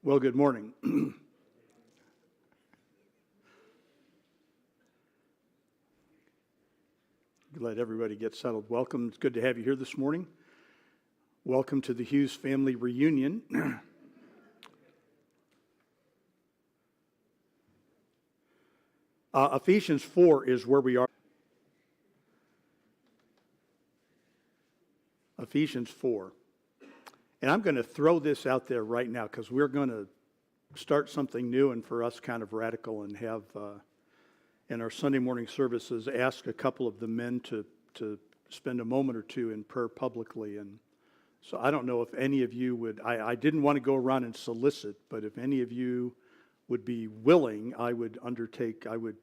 Well, good morning. Glad everybody gets settled. Welcome. It's good to have you here this morning. Welcome to the Hughes family reunion. Ephesians 4 is where we are. Ephesians 4. And I'm going to throw this out there right now because we're going to start something new and for us kind of radical and have in our Sunday morning services ask a couple of the men to spend a moment or two in prayer publicly. And so I don't know if any of you would, I didn't want to go around and solicit, but if any of you would be willing, I would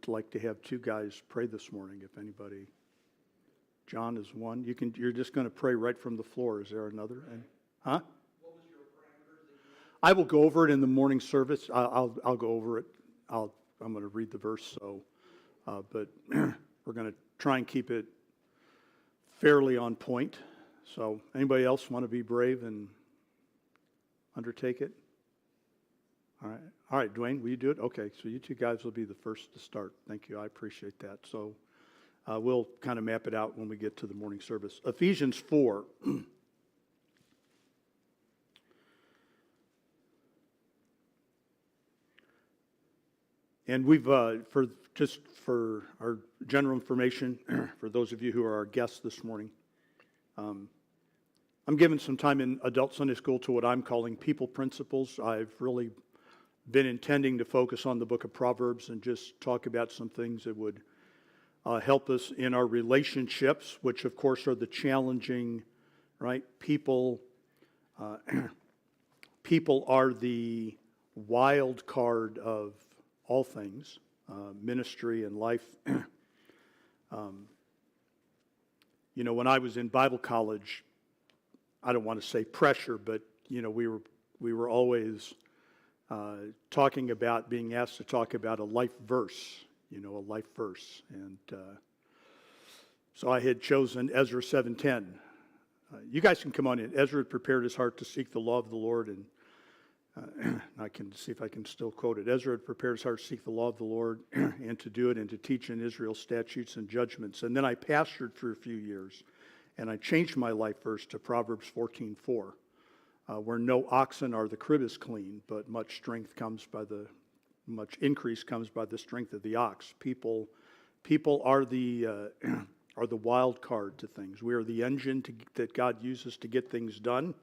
like to have two guys pray this morning if anybody. John is one. You're just going to pray right from the floor. Is there another? Huh? What was your parameters? I will go over it in the morning service. I'll go over it. I'm going to read the verse. But we're going to try and keep it fairly on point. So, anybody else want to be brave and undertake it? All right, Dwayne, will you do it? Okay, so you two guys will be the first to start. Thank you. I appreciate that. So, we'll kind of map it out when we get to the morning service. Ephesians 4. And we've, for our general information, for those of you who are our guests this morning, I'm giving some time in adult Sunday school to what I'm calling people principles. I've really been intending to focus on the book of Proverbs and just talk about some things that would help us in our relationships, which of course are the challenging, right? People are the wild card of all things, ministry and life. When I was in Bible college, I don't want to say pressure, but we were always talking about being asked to talk about a life verse, a life verse, and so I had chosen Ezra 7:10. You guys can come on in. Ezra had prepared his heart to seek the law of the Lord, and I can see if I can still quote it. Ezra had prepared his heart to seek the law of the Lord and to do it and to teach in Israel statutes and judgments. And then I pastored for a few years, and I changed my life verse to Proverbs 14:4, where no oxen are the crib is clean, but much increase comes by the strength of the ox. People are the wild card to things. We are the engine that God uses to get things done.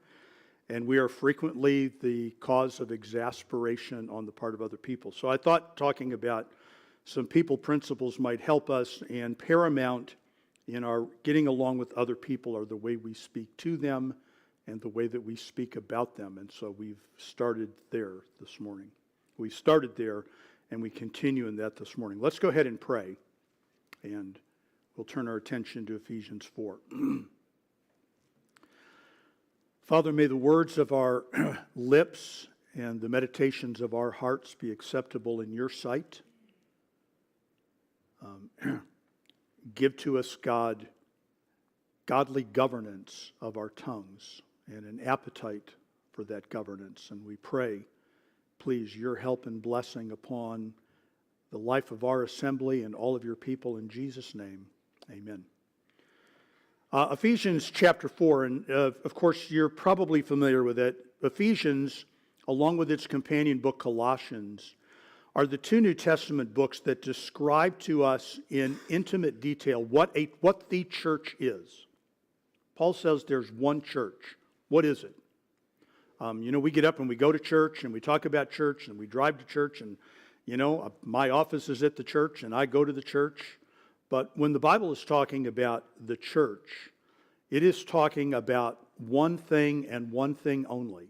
And we are frequently the cause of exasperation on the part of other people. So I thought talking about some people principles might help us, and paramount in our getting along with other people are the way we speak to them and the way that we speak about them. And so we've started there this morning. We started there, and we continue in that this morning. Let's go ahead and pray, and we'll turn our attention to Ephesians 4. Father, may the words of our lips and the meditations of our hearts be acceptable in your sight. Give to us, God, godly governance of our tongues and an appetite for that governance. And we pray, please, your help and blessing upon the life of our assembly and all of your people in Jesus' name. Amen. Ephesians Chapter 4, and of course you're probably familiar with it. Ephesians, along with its companion book Colossians, are the two New Testament books that describe to us in intimate detail what the church is. Paul says there's one church. What is it? We get up and we go to church and we talk about church and we drive to church and, my office is at the church and I go to the church. But when the Bible is talking about the church, it is talking about one thing and one thing only.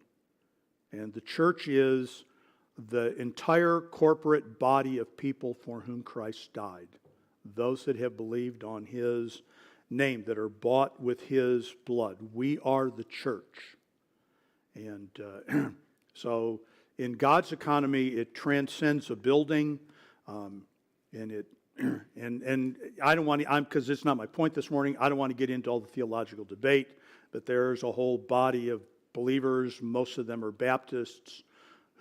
And the church is the entire corporate body of people for whom Christ died. Those that have believed on his name, that are bought with his blood. We are the church. And so in God's economy, it transcends a building, and I don't want to, because it's not my point this morning, I don't want to get into all the theological debate, but there's a whole body of believers, most of them are Baptists,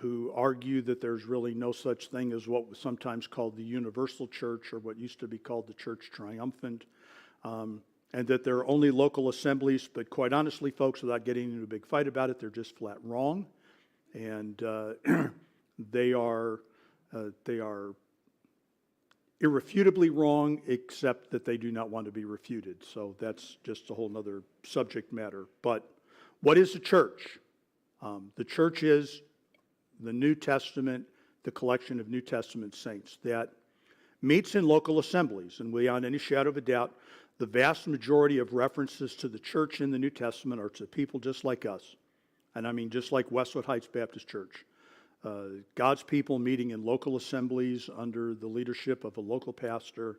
who argue that there's really no such thing as what was sometimes called the universal church, or what used to be called the church triumphant, and that there are only local assemblies. But quite honestly, folks, without getting into a big fight about it, they're just flat wrong, and they are irrefutably wrong, except that they do not want to be refuted. So that's just a whole other subject matter. But what is the church? The church is the New Testament, the collection of New Testament saints that meets in local assemblies. And beyond any shadow of a doubt, the vast majority of references to the church in the New Testament are to people just like us. And I mean just like Westwood Heights Baptist Church. God's people meeting in local assemblies under the leadership of a local pastor,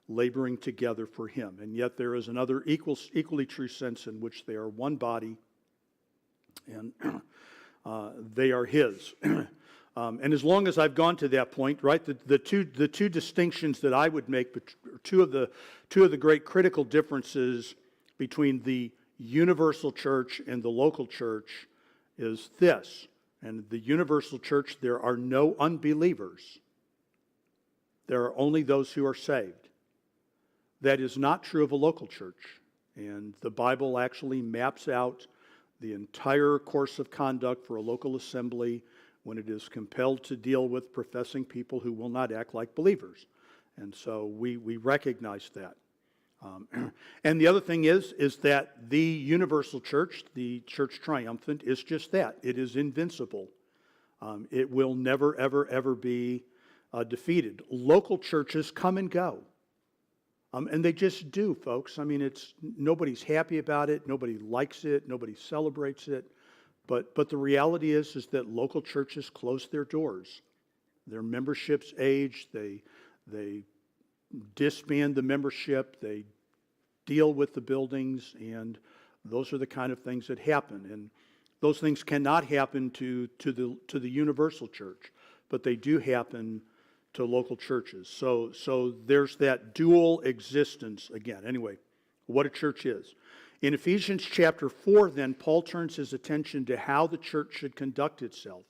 laboring together for Him. And yet there is another equally true sense in which they are one body, and they are His. And as long as I've gone to that point, right, the two distinctions that I would make, two of the great critical differences between the universal church and the local church is this. And the universal church, there are no unbelievers. There are only those who are saved. That is not true of a local church. And the Bible actually maps out the entire course of conduct for a local assembly when it is compelled to deal with professing people who will not act like believers. And so we recognize that. And the other thing is that the universal church, the church triumphant, is just that. It is invincible. It will never, ever, ever be defeated. Local churches come and go. And they just do, folks. I mean, nobody's happy about it. Nobody likes it. Nobody celebrates it. But the reality is that local churches close their doors. Their memberships age. They disband the membership. They deal with the buildings, and those are the kind of things that happen. And those things cannot happen to the universal church, but they do happen to local churches. So there's that dual existence again. Anyway, what a church is. In Ephesians chapter 4, then, Paul turns his attention to how the church should conduct itself.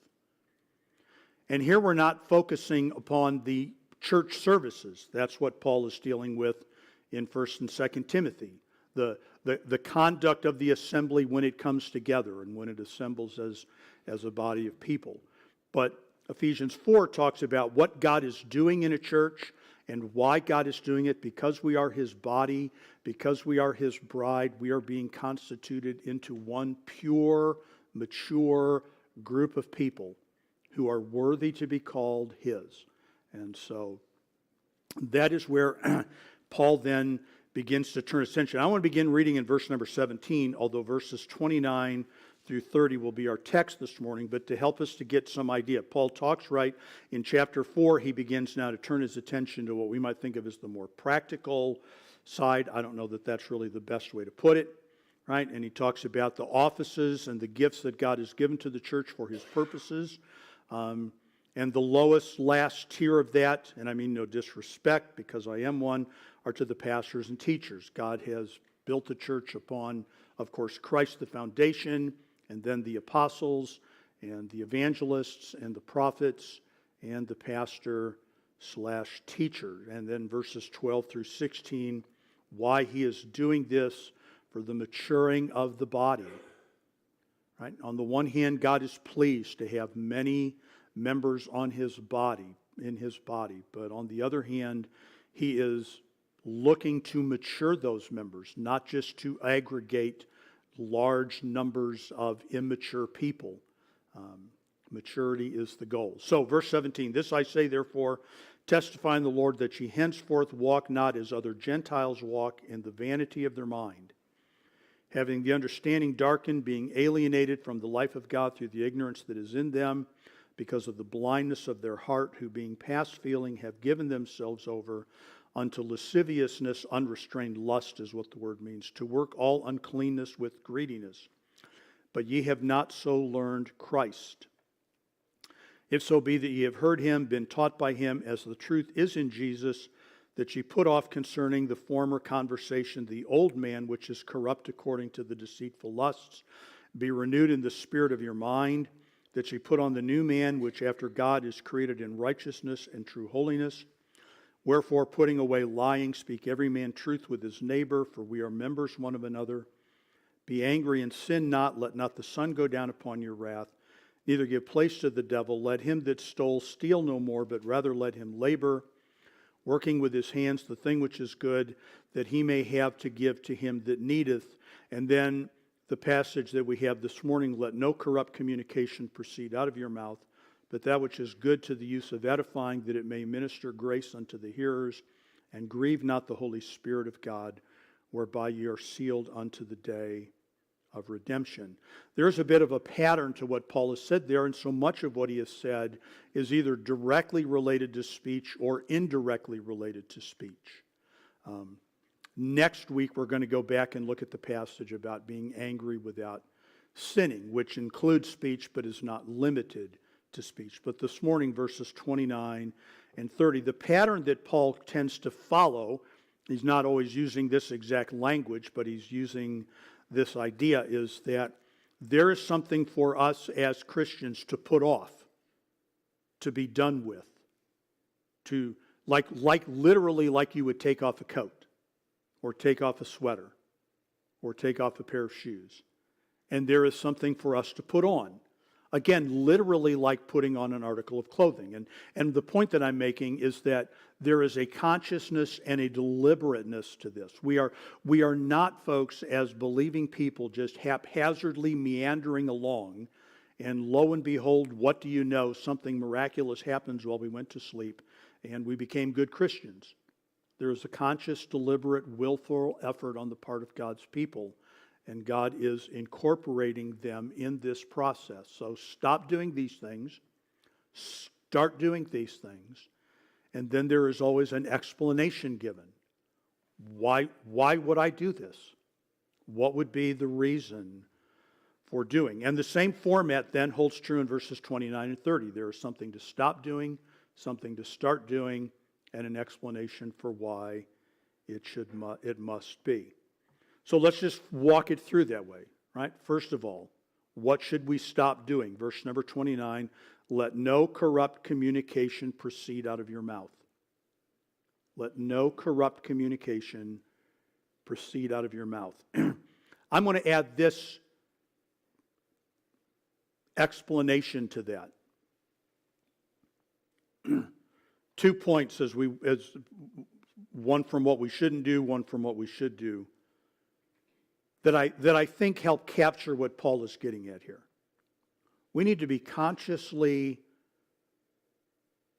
And here we're not focusing upon the church services. That's what Paul is dealing with in 1st and 2nd Timothy. The conduct of the assembly when it comes together and when it assembles as a body of people. But Ephesians 4 talks about what God is doing in a church and why God is doing it. Because we are His body, because we are His bride, we are being constituted into one pure, mature group of people who are worthy to be called His. And so that is where Paul then begins to turn attention. I want to begin reading in verse number 17, although verses 29 through 30 will be our text this morning, but to help us to get some idea. Paul talks right in chapter 4, he begins now to turn his attention to what we might think of as the more practical side. I don't know that that's really the best way to put it, right? And he talks about the offices and the gifts that God has given to the church for His purposes. And the last tier of that, and I mean no disrespect because I am one, are to the pastors and teachers. God has built the church upon, of course, Christ the foundation, and then the apostles and the evangelists and the prophets and the pastor/teacher. And then verses 12 through 16, why He is doing this for the maturing of the body. Right? On the one hand, God is pleased to have many members in His body, but on the other hand, He is looking to mature those members, not just to aggregate large numbers of immature people. Maturity is the goal. So, verse 17, this I say, therefore, testifying the Lord, that ye henceforth walk not as other Gentiles walk, in the vanity of their mind, having the understanding darkened, being alienated from the life of God through the ignorance that is in them, because of the blindness of their heart, who being past feeling have given themselves over unto lasciviousness, unrestrained lust is what the word means, to work all uncleanness with greediness. But ye have not so learned Christ. If so be that ye have heard Him, been taught by Him, as the truth is in Jesus, that ye put off concerning the former conversation the old man, which is corrupt according to the deceitful lusts, be renewed in the spirit of your mind, that ye put on the new man, which after God is created in righteousness and true holiness. Wherefore, putting away lying, speak every man truth with his neighbor, for we are members one of another. Be angry and sin not, let not the sun go down upon your wrath. Neither give place to the devil. Let him that stole steal no more, but rather let him labor, working with his hands the thing which is good, that he may have to give to him that needeth. And then the passage that we have this morning, let no corrupt communication proceed out of your mouth, but that which is good to the use of edifying, that it may minister grace unto the hearers, and grieve not the Holy Spirit of God, whereby ye are sealed unto the day of redemption. There's a bit of a pattern to what Paul has said there, and so much of what he has said is either directly related to speech or indirectly related to speech. Next week, we're going to go back and look at the passage about being angry without sinning, which includes speech but is not limited to speech. But this morning, verses 29 and 30, the pattern that Paul tends to follow, he's not always using this exact language, but he's using this idea, is that there is something for us as Christians to put off, to be done with, to literally like you would take off a coat, or take off a sweater, or take off a pair of shoes. And there is something for us to put on. Again, literally like putting on an article of clothing. And the point that I'm making is that there is a consciousness and a deliberateness to this. We are not, folks, as believing people, just haphazardly meandering along, and lo and behold, what do you know? Something miraculous happens while we went to sleep, and we became good Christians. There is a conscious, deliberate, willful effort on the part of God's people, and God is incorporating them in this process. So stop doing these things, start doing these things, and then there is always an explanation given. Why would I do this? What would be the reason for doing? And the same format then holds true in verses 29 and 30. There is something to stop doing, something to start doing, and an explanation for why it must be. So let's just walk it through that way, right? First of all, what should we stop doing? Verse number 29, let no corrupt communication proceed out of your mouth. Let no corrupt communication proceed out of your mouth. I'm going to add this explanation to that. 2 points as one from what we shouldn't do, one from what we should do, that I think help capture what Paul is getting at here. We need to be consciously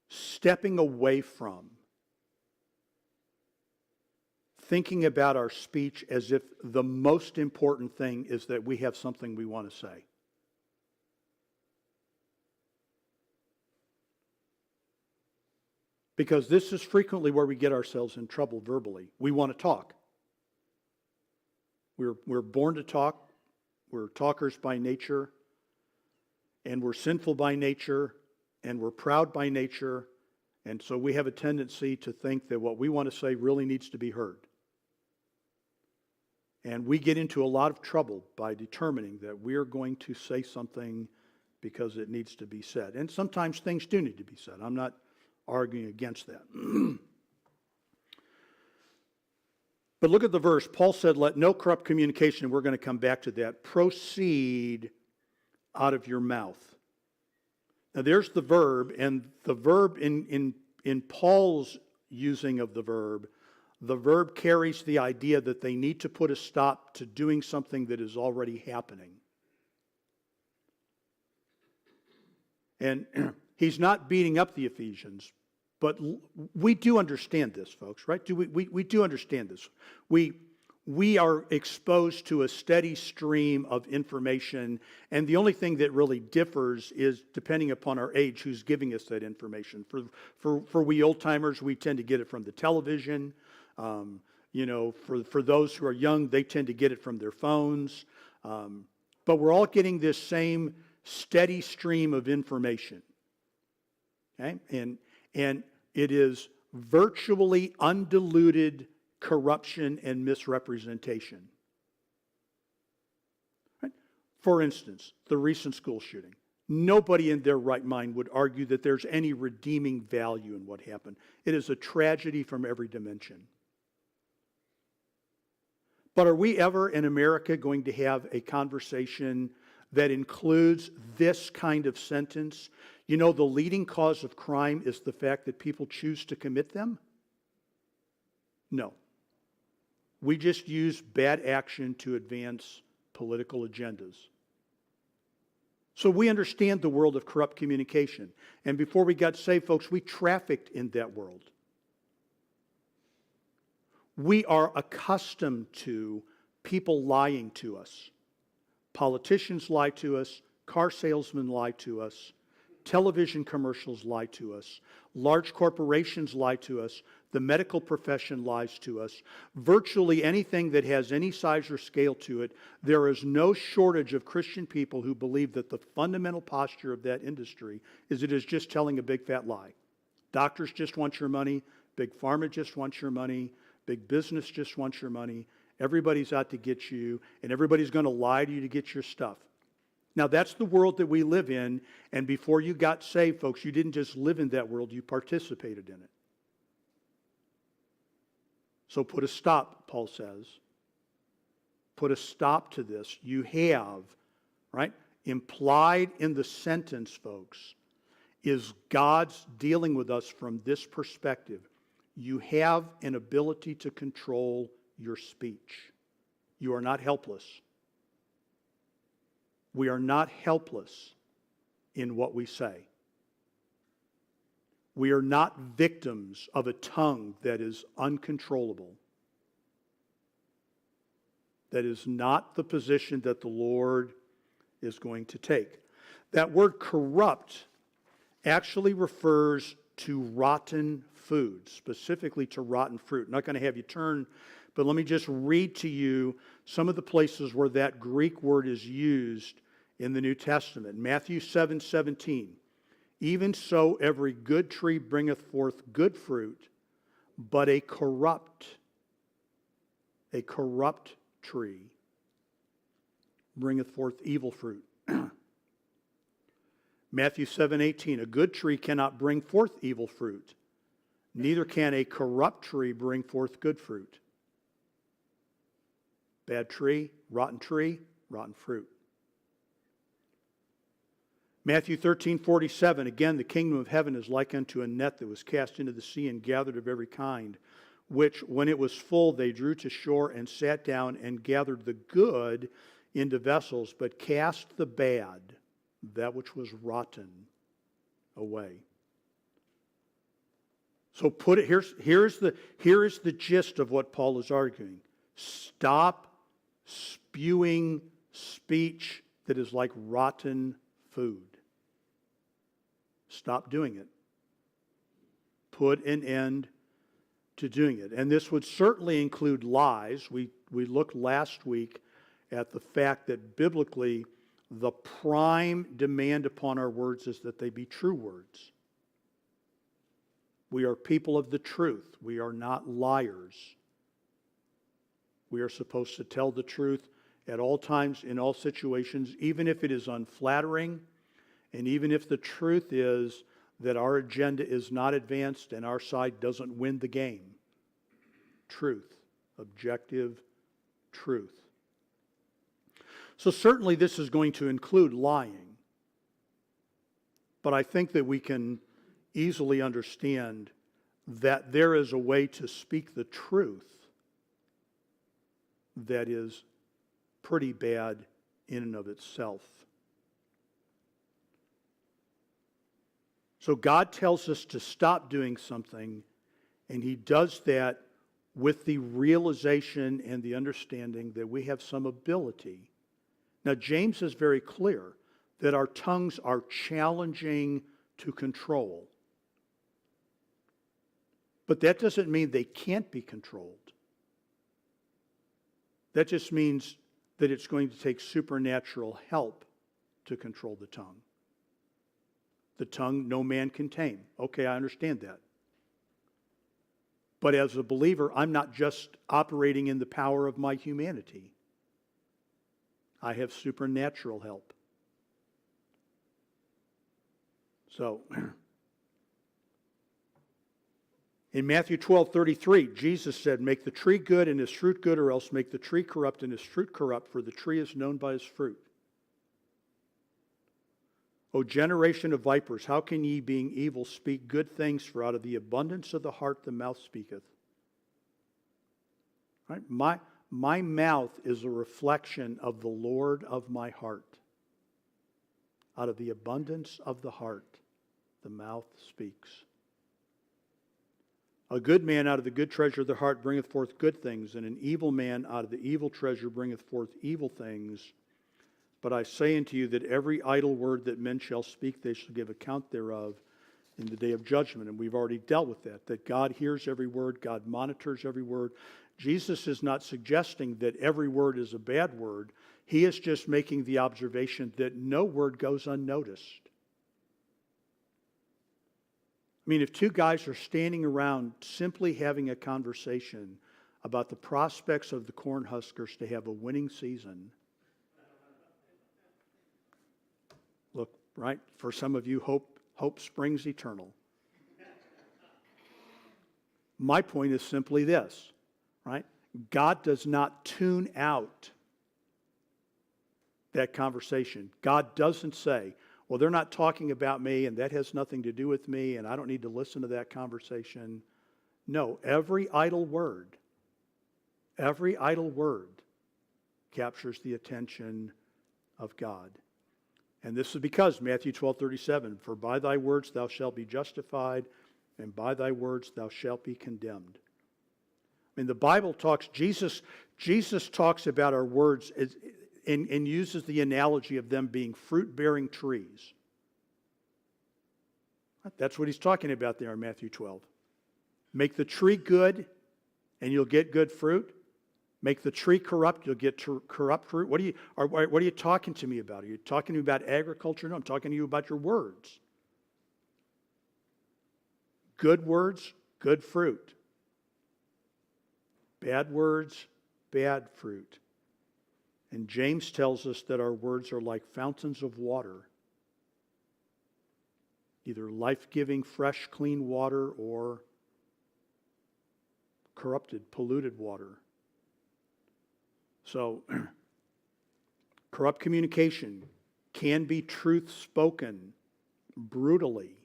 stepping away from thinking about our speech as if the most important thing is that we have something we want to say. Because this is frequently where we get ourselves in trouble verbally. We want to talk. We're born to talk. We're talkers by nature. And we're sinful by nature. And we're proud by nature. And so we have a tendency to think that what we want to say really needs to be heard. And we get into a lot of trouble by determining that we're going to say something because it needs to be said. And sometimes things do need to be said. I'm not arguing against that. But look at the verse. Paul said, let no corrupt communication, we're going to come back to that, proceed out of your mouth. Now there's the verb, and the verb in Paul's using of the verb carries the idea that they need to put a stop to doing something that is already happening. And he's not beating up the Ephesians, but we do understand this, folks, right? We do understand this. We are exposed to a steady stream of information, and the only thing that really differs is, depending upon our age, who's giving us that information. For we old-timers, we tend to get it from the television. For those who are young, they tend to get it from their phones. But we're all getting this same steady stream of information. Okay? And it is virtually undiluted corruption and misrepresentation. Right? For instance, the recent school shooting. Nobody in their right mind would argue that there's any redeeming value in what happened. It is a tragedy from every dimension. But are we ever in America going to have a conversation that includes this kind of sentence? You know, the leading cause of crime is the fact that people choose to commit them? No. We just use bad action to advance political agendas. So we understand the world of corrupt communication. And before we got saved, folks, we trafficked in that world. We are accustomed to people lying to us. Politicians lie to us. Car salesmen lie to us. Television commercials lie to us. Large corporations lie to us. The medical profession lies to us. Virtually anything that has any size or scale to it, there is no shortage of Christian people who believe that the fundamental posture of that industry is it is just telling a big fat lie. Doctors just want your money. Big pharma just wants your money. Big business just wants your money. Everybody's out to get you, and everybody's going to lie to you to get your stuff. Now, that's the world that we live in, and before you got saved, folks, you didn't just live in that world, you participated in it. So put a stop, Paul says. Put a stop to this. You have, right? Implied in the sentence, folks, is God's dealing with us from this perspective. You have an ability to control your speech. You are not helpless. We are not helpless in what we say. We are not victims of a tongue that is uncontrollable. That is not the position that the Lord is going to take. That word corrupt actually refers to rotten food, specifically to rotten fruit. I'm not going to have you turn, but let me just read to you some of the places where that Greek word is used in the New Testament. Matthew 7:17. Even so, every good tree bringeth forth good fruit, but a corrupt tree bringeth forth evil fruit. Matthew 7:18. A good tree cannot bring forth evil fruit, neither can a corrupt tree bring forth good fruit. Bad tree, rotten fruit. Matthew 13:47, again, the kingdom of heaven is like unto a net that was cast into the sea and gathered of every kind, which when it was full they drew to shore and sat down and gathered the good into vessels, but cast the bad, that which was rotten, away. So here is the gist of what Paul is arguing. Stop spewing speech that is like rotten food. Stop doing it. Put an end to doing it. And this would certainly include lies. We looked last week at the fact that biblically the prime demand upon our words is that they be true words. We are people of the truth. We are not liars. We are supposed to tell the truth at all times, in all situations, even if it is unflattering, and even if the truth is that our agenda is not advanced and our side doesn't win the game. Truth. Objective truth. So certainly this is going to include lying. But I think that we can easily understand that there is a way to speak the truth that is pretty bad in and of itself. So God tells us to stop doing something, and He does that with the realization and the understanding that we have some ability. Now, James is very clear that our tongues are challenging to control. But that doesn't mean they can't be controlled. That just means that it's going to take supernatural help to control the tongue. The tongue no man can tame. Okay, I understand that. But as a believer, I'm not just operating in the power of my humanity. I have supernatural help. So, in Matthew 12:33, Jesus said, "Make the tree good and his fruit good, or else make the tree corrupt and his fruit corrupt, for the tree is known by his fruit. O generation of vipers, how can ye, being evil, speak good things? For out of the abundance of the heart the mouth speaketh." Right? My mouth is a reflection of the Lord of my heart. Out of the abundance of the heart, the mouth speaks. A good man out of the good treasure of the heart bringeth forth good things, and an evil man out of the evil treasure bringeth forth evil things. But I say unto you that every idle word that men shall speak, they shall give account thereof in the day of judgment. And we've already dealt with that God hears every word, God monitors every word. Jesus is not suggesting that every word is a bad word. He is just making the observation that no word goes unnoticed. I mean, if two guys are standing around simply having a conversation about the prospects of the Cornhuskers to have a winning season, look, right, for some of you, hope springs eternal. My point is simply this, right? God does not tune out that conversation. God doesn't say, well, they're not talking about me, and that has nothing to do with me, and I don't need to listen to that conversation. No, every idle word captures the attention of God. And this is because Matthew 12:37, "For by thy words thou shalt be justified, and by thy words thou shalt be condemned." I mean, the Bible talks, Jesus talks about our words and uses the analogy of them being fruit-bearing trees. That's what he's talking about there in Matthew 12. Make the tree good, and you'll get good fruit. Make the tree corrupt, you'll get corrupt fruit. What are you talking to me about? Are you talking to me about agriculture? No, I'm talking to you about your words. Good words, good fruit. Bad words, bad fruit. And James tells us that our words are like fountains of water, either life-giving, fresh, clean water or corrupted, polluted water. So, corrupt communication can be truth spoken brutally,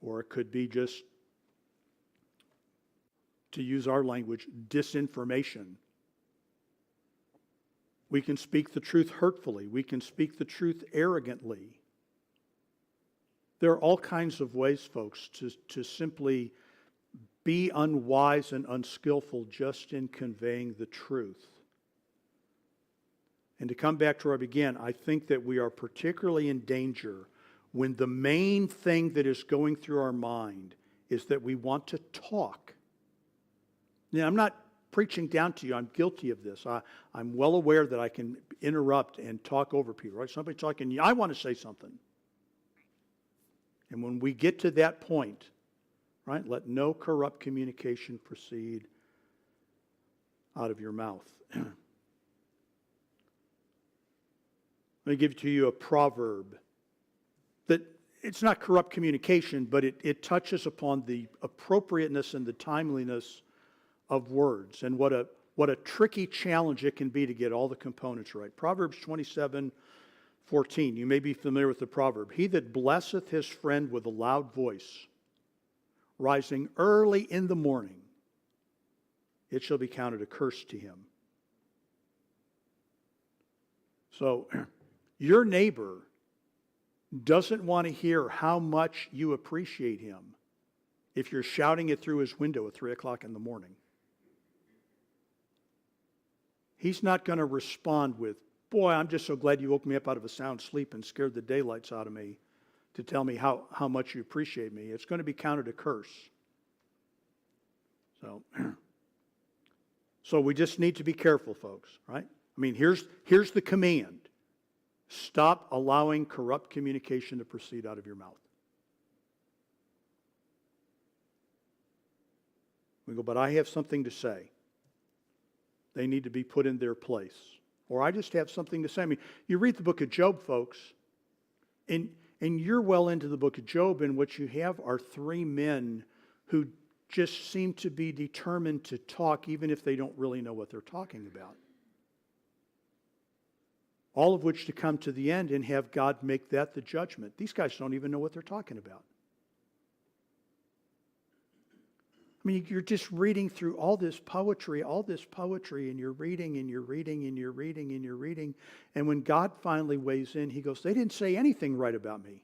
or it could be just, to use our language, disinformation. We can speak the truth hurtfully. We can speak the truth arrogantly. There are all kinds of ways, folks, to simply be unwise and unskillful just in conveying the truth. And to come back to where I began, I think that we are particularly in danger when the main thing that is going through our mind is that we want to talk. Now, I'm not preaching down to you. I'm guilty of this. I'm well aware that I can interrupt and talk over people, right? Somebody talking, I want to say something. And when we get to that point, right, let no corrupt communication proceed out of your mouth. Let me give to you a proverb that it's not corrupt communication, but it touches upon the appropriateness and the timeliness of words and what a tricky challenge it can be to get all the components right. Proverbs 27:14. You may be familiar with the proverb. "He that blesseth his friend with a loud voice, rising early in the morning, it shall be counted a curse to him." So, your neighbor doesn't want to hear how much you appreciate him if you're shouting it through his window at 3 o'clock in the morning. He's not going to respond with, "Boy, I'm just so glad you woke me up out of a sound sleep and scared the daylights out of me to tell me how much you appreciate me." It's going to be counted a curse. So we just need to be careful, folks, right? I mean, here's the command. Stop allowing corrupt communication to proceed out of your mouth. We go, "But I have something to say." They need to be put in their place. Or I just have something to say. I mean, you read the book of Job, folks, and And you're well into the book of Job, and what you have are three men who just seem to be determined to talk even if they don't really know what they're talking about. All of which to come to the end and have God make that the judgment. These guys don't even know what they're talking about. I mean, you're just reading through all this poetry, and you're reading, and you're reading, and you're reading, and you're reading. And when God finally weighs in, he goes, they didn't say anything right about me.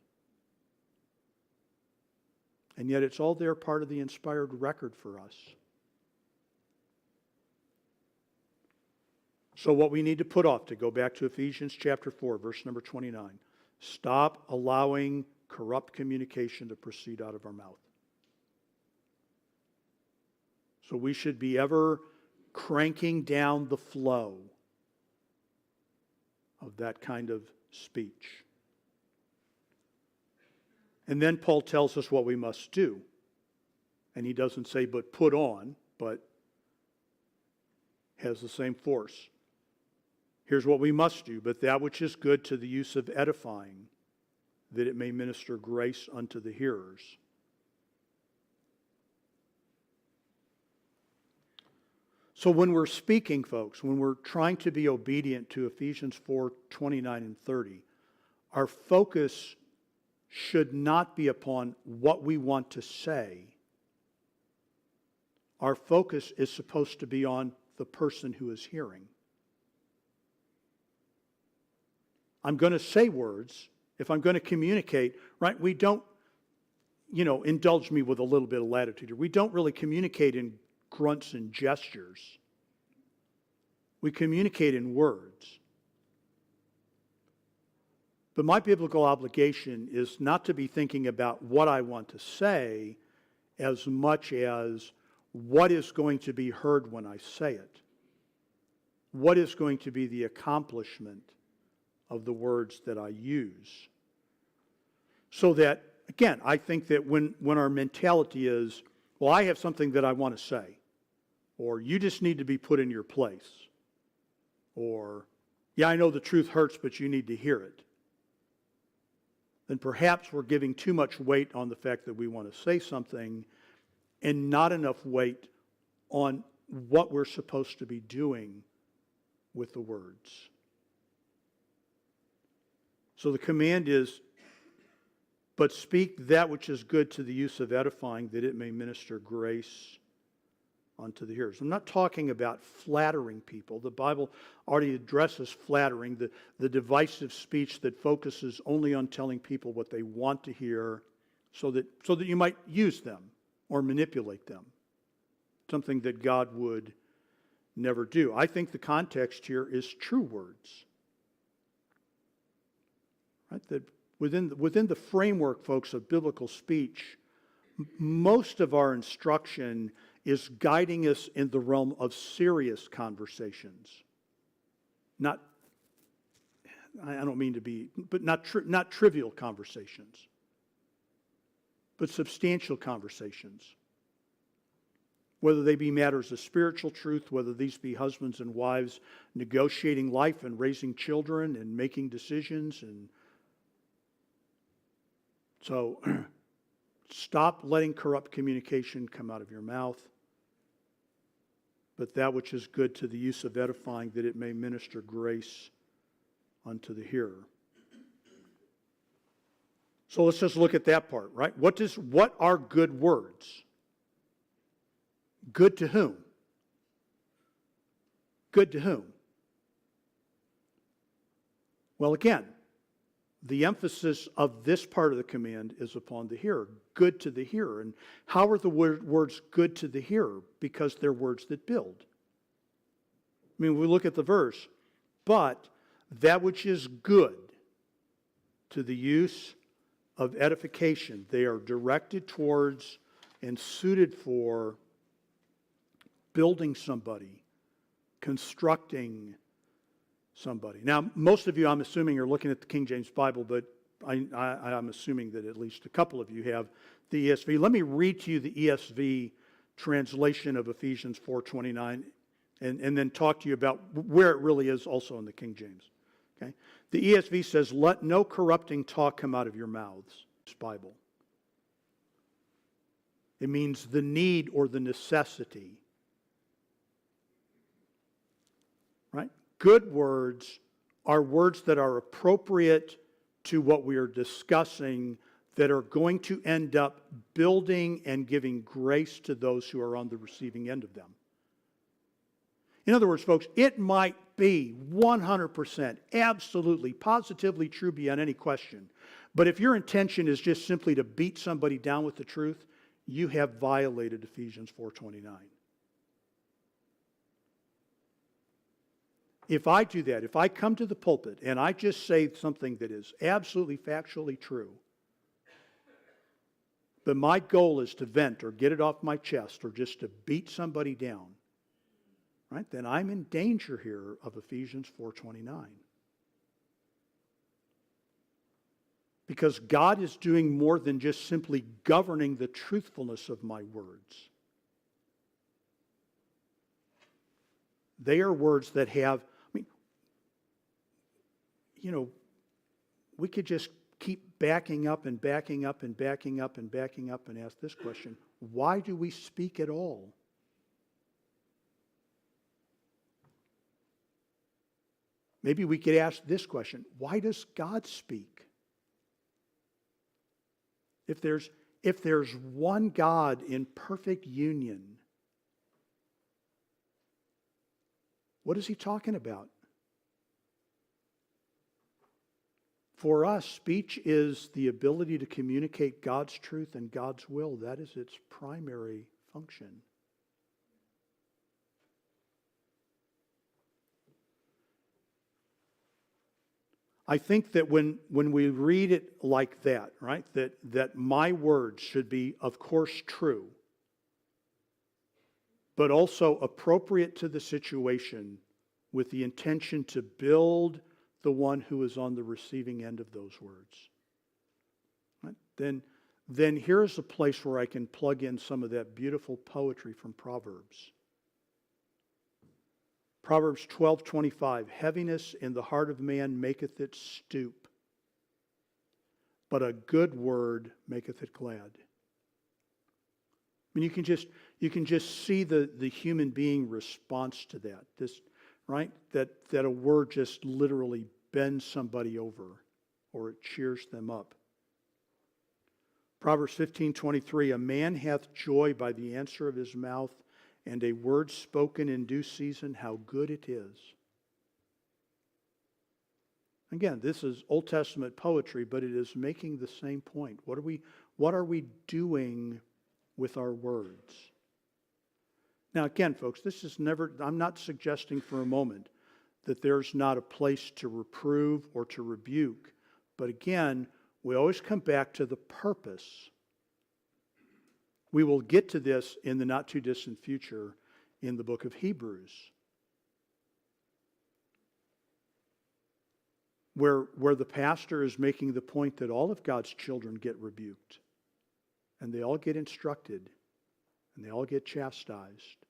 And yet it's all there, part of the inspired record for us. So what we need to put off, to go back to Ephesians chapter 4, verse number 29, stop allowing corrupt communication to proceed out of our mouth. So we should be ever cranking down the flow of that kind of speech. And then Paul tells us what we must do. And he doesn't say, but put on, but has the same force. Here's what we must do, but that which is good to the use of edifying, that it may minister grace unto the hearers. So when we're speaking, folks, when we're trying to be obedient to Ephesians 4, 29 and 30, our focus should not be upon what we want to say. Our focus is supposed to be on the person who is hearing. I'm going to say words. If I'm going to communicate, right, we don't, indulge me with a little bit of latitude here. We don't really communicate in grunts and gestures. We communicate in words. But my biblical obligation is not to be thinking about what I want to say as much as what is going to be heard when I say it. What is going to be the accomplishment of the words that I use? So that, again, I think that when our mentality is, well, I have something that I want to say, or you just need to be put in your place, or, yeah, I know the truth hurts, but you need to hear it, then perhaps we're giving too much weight on the fact that we want to say something and not enough weight on what we're supposed to be doing with the words. So the command is, but speak that which is good to the use of edifying, that it may minister grace unto the hearers. I'm not talking about flattering people. The Bible already addresses flattering, the divisive speech that focuses only on telling people what they want to hear so that you might use them or manipulate them. Something that God would never do. I think the context here is true words. Right? That within the framework, folks, of biblical speech, most of our instruction is guiding us in the realm of serious conversations. Not, I don't mean to be, but not trivial conversations, but substantial conversations. Whether they be matters of spiritual truth, whether these be husbands and wives negotiating life and raising children and making decisions. And so stop letting corrupt communication come out of your mouth, but that which is good to the use of edifying, that it may minister grace unto the hearer. So let's just look at that part, right? What are good words? Good to whom? Good to whom? Well, again, the emphasis of this part of the command is upon the hearer. Good to the hearer. And how are the words good to the hearer? Because they're words that build. I mean, we look at the verse, but that which is good to the use of edification, they are directed towards and suited for building somebody, constructing somebody. Now, most of you, I'm assuming, are looking at the King James Bible, but I'm assuming that at least a couple of you have the ESV. Let me read to you the ESV translation of Ephesians 4:29 and then talk to you about where it really is also in the King James. Okay? The ESV says, let no corrupting talk come out of your mouths. It's Bible. It means the need or the necessity. Right? Good words are words that are appropriate to what we are discussing, that are going to end up building and giving grace to those who are on the receiving end of them. In other words, folks, it might be 100%, absolutely, positively true beyond any question. But if your intention is just simply to beat somebody down with the truth, you have violated Ephesians 4:29. If I do that, if I come to the pulpit and I just say something that is absolutely factually true, but my goal is to vent or get it off my chest or just to beat somebody down, right? Then I'm in danger here of Ephesians 4:29. Because God is doing more than just simply governing the truthfulness of my words. They are words that have, we could just keep backing up and backing up and backing up and backing up and ask this question: why do we speak at all? Maybe we could ask this question: why does God speak? If there's one God in perfect union, what is he talking about? For us, speech is the ability to communicate God's truth and God's will. That is its primary function. I think that when we read it like that, right, that my words should be, of course, true, but also appropriate to the situation with the intention to build the one who is on the receiving end of those words. Right? Then here's a place where I can plug in some of that beautiful poetry from Proverbs. Proverbs 12:25, heaviness in the heart of man maketh it stoop, but a good word maketh it glad. I mean, you can just see the human being response to that. This, right? That a word just literally bends somebody over or it cheers them up. Proverbs 15:23, a man hath joy by the answer of his mouth, and a word spoken in due season, how good it is. Again, this is Old Testament poetry, but it is making the same point. What are we doing with our words? Now again, folks, I'm not suggesting for a moment that there's not a place to reprove or to rebuke. But again, we always come back to the purpose. We will get to this in the not too distant future in the book of Hebrews, where the pastor is making the point that all of God's children get rebuked, and they all get instructed, and they all get chastised.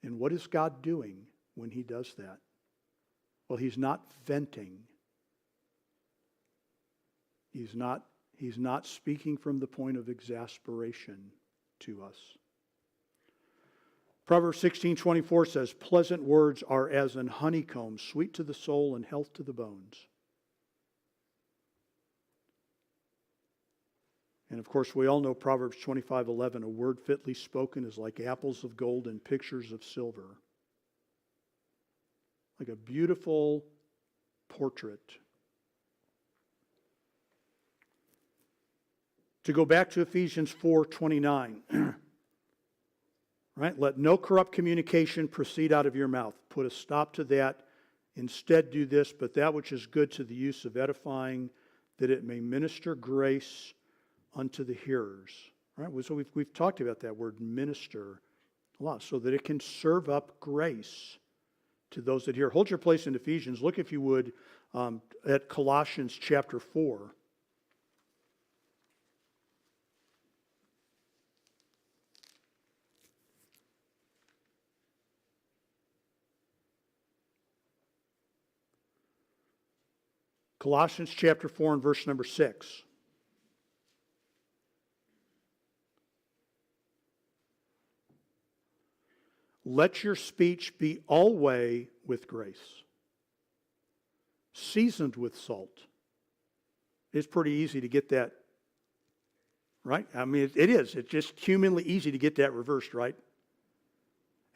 And what is God doing when he does that? Well, he's not venting. He's not speaking from the point of exasperation to us. Proverbs 16:24 says, pleasant words are as an honeycomb, sweet to the soul and health to the bones. And of course, we all know Proverbs 25:11, a word fitly spoken is like apples of gold and pictures of silver. Like a beautiful portrait. To go back to Ephesians 4:29, right? Let no corrupt communication proceed out of your mouth. Put a stop to that. Instead do this, but that which is good to the use of edifying, that it may minister grace unto the hearers. Right? So we've talked about that word minister a lot, so that it can serve up grace to those that hear. Hold your place in Ephesians. Look, if you would, at Colossians chapter 4. Colossians chapter 4 and verse number 6. Let your speech be always with grace, seasoned with salt. It's pretty easy to get that, right? I mean, it is. It's just humanly easy to get that reversed, right?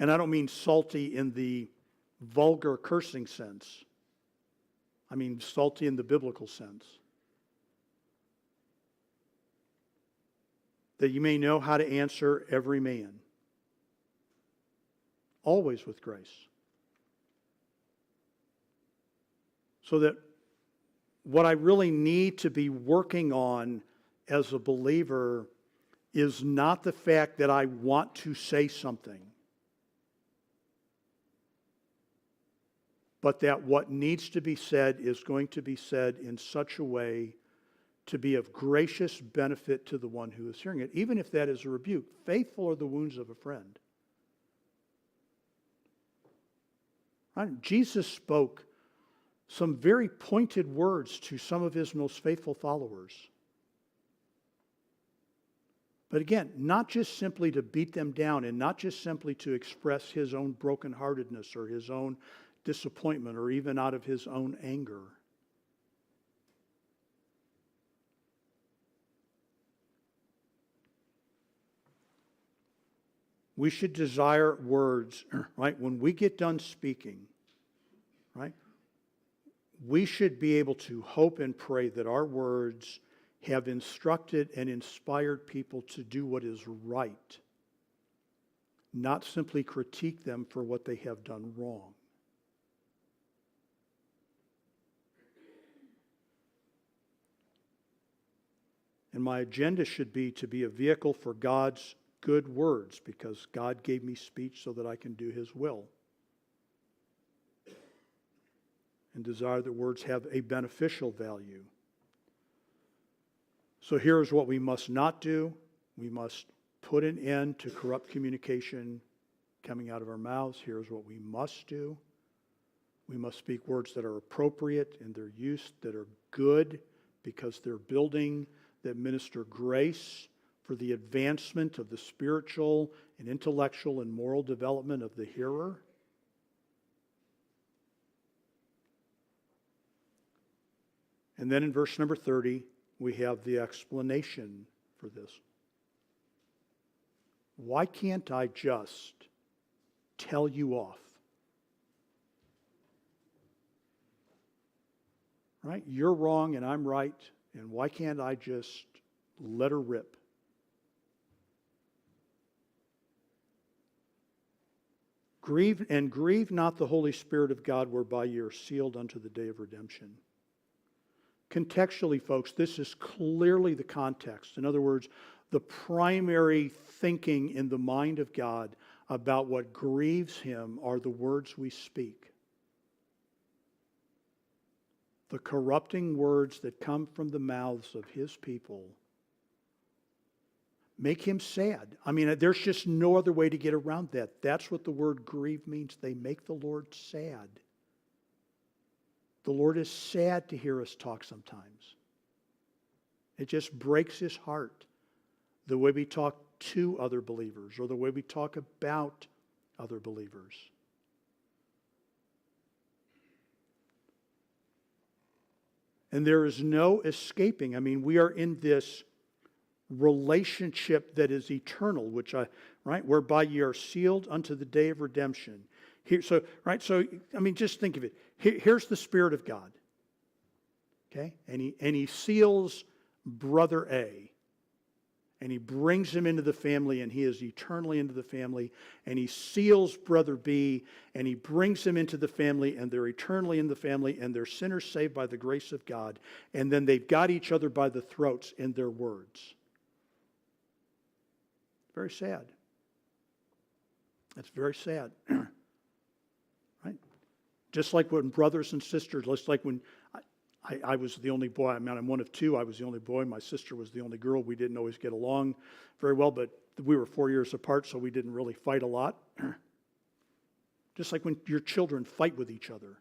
And I don't mean salty in the vulgar cursing sense. I mean salty in the biblical sense. That you may know how to answer every man. Always with grace. So that what I really need to be working on as a believer is not the fact that I want to say something, but that what needs to be said is going to be said in such a way to be of gracious benefit to the one who is hearing it, even if that is a rebuke. Faithful are the wounds of a friend. Right? Jesus spoke some very pointed words to some of his most faithful followers. But again, not just simply to beat them down and not just simply to express his own brokenheartedness or his own disappointment or even out of his own anger. We should desire words, right? When we get done speaking, right? We should be able to hope and pray that our words have instructed and inspired people to do what is right, not simply critique them for what they have done wrong. And my agenda should be to be a vehicle for God's good words, because God gave me speech so that I can do his will. And desire that words have a beneficial value. So here's what we must not do. We must put an end to corrupt communication coming out of our mouths. Here's what we must do. We must speak words that are appropriate in their use, that are good because they're building, that minister grace for the advancement of the spiritual and intellectual and moral development of the hearer. And then in verse number 30, we have the explanation for this. Why can't I just tell you off? Right? You're wrong and I'm right, and why can't I just let her rip? Grieve not the Holy Spirit of God, whereby you are sealed unto the day of redemption. Contextually, folks, this is clearly the context. In other words, the primary thinking in the mind of God about what grieves him are the words we speak. The corrupting words that come from the mouths of his people make him sad. I mean, there's just no other way to get around that. That's what the word grieve means. They make the Lord sad. The Lord is sad to hear us talk sometimes. It just breaks his heart, the way we talk to other believers or the way we talk about other believers. And there is no escaping. I mean, we are in this relationship that is eternal, whereby ye are sealed unto the day of redemption. So I mean, just think of it. Here's the Spirit of God. Okay? And he seals brother A. And he brings him into the family, and he is eternally into the family. And he seals brother B, and he brings him into the family, and they're eternally in the family, and they're sinners saved by the grace of God. And then they've got each other by the throats in their words. Very sad. That's very sad. Right? Just like when brothers and sisters, just like when I was the only boy. I mean, I'm one of two. I was the only boy. My sister was the only girl. We didn't always get along very well, but we were 4 years apart, so we didn't really fight a lot. Just like when your children fight with each other.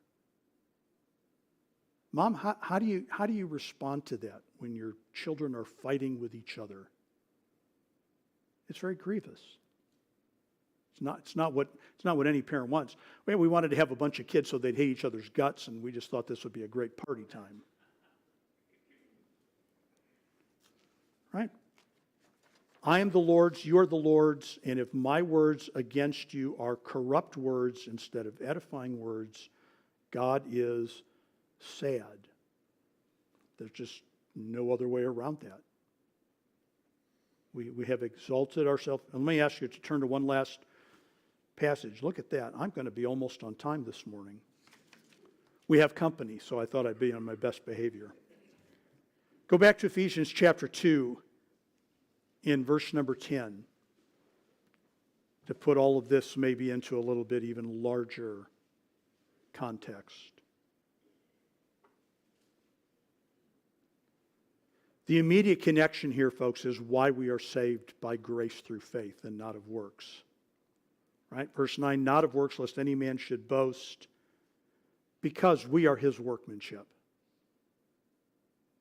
Mom, how do you respond to that when your children are fighting with each other? It's very grievous. It's not what any parent wants. We wanted to have a bunch of kids so they'd hate each other's guts, and we just thought this would be a great party time. Right? I am the Lord's, you are the Lord's, and if my words against you are corrupt words instead of edifying words, God is sad. There's just no other way around that. We have exalted ourselves. And let me ask you to turn to one last passage. Look at that. I'm going to be almost on time this morning. We have company, so I thought I'd be on my best behavior. Go back to Ephesians Chapter 2 in verse number 10 to put all of this maybe into a little bit even larger context. The immediate connection here, folks, is why we are saved by grace through faith and not of works. Right? Verse 9, not of works, lest any man should boast, because we are his workmanship.